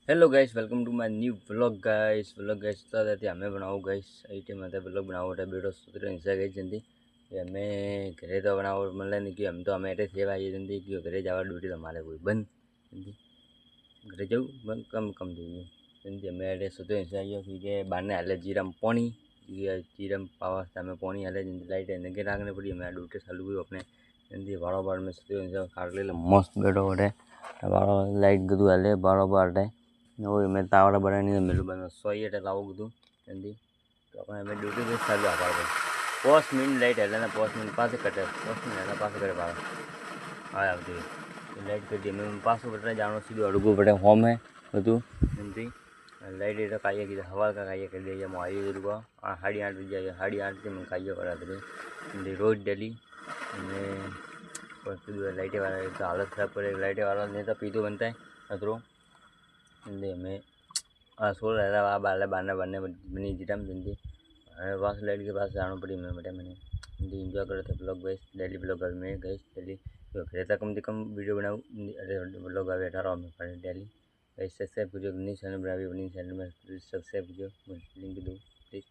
Hello guys welcome to my new vlog guys तो रहती हमें बनाओ गाइस आई टाइम आता व्लॉग बनाओ रे बेटो सूत्र इंस्टा गाइस जंदी कि हमें घरे तो बनाओ मतलब नहीं कि हम तो हमें एड्रेस सेवा ये जंदी कि घरे जावा ड्यूटी तो हमारे कोई बंद जंदी घरे जाऊ बंद कम कम दी जंदी हमें एड्रेस सूत्र इंस्टा आयो कि बाने हाले जीराम पानी ये जीराम पावा हमें पानी हाले जंदी लाइट है नगे लागने पड़ी हमें ड्यूटी चालू हुई अपने जंदी बारोबार में सूत्र इंस्टा काट ले मस्त बेटो वटे बारो लाइट गदू हाले बारोबार वही मैं तावड़ा बनाने मेलू बना सोई एट लाओ कदू जल्दी तो अपने मैं ड्यूटी पे चालू आ पाओ 5 मिनट लाइट है ना 5 मिनट पास कटे 5 मिनट है पास करे पाओ हाँ आती लाइट कर दी मैं पास बटे जानो सीधो अड़गू बटे होम है बधु जल्दी लाइट एट खाइए कि हवा का खाइए कर दिया मैं आई रुको 8:30 बजे 8:30 मैं खाइए करा दे रोज डेली लाइटे वाला तो हालत खराब करे लाइटे वाला नहीं तो पीतो बनता है अतरो हमें सोल रहा बाले बाने बनने बनी जीटा में जिंदी पास लाइट के पास जाना पड़ी मैं बटे मैंने हिंदी इंजॉय करे थे ब्लॉग गए डेली ब्लॉग में गए डेली तो फिर तक कम से कम वीडियो बनाऊँ ब्लॉग आवे 18 में पड़े डेली सब्सक्राइब कीजिए नहीं चैनल बनावी अपनी चैनल में सब्सक्राइब कीजिए लिंक दूँ प्लीज़।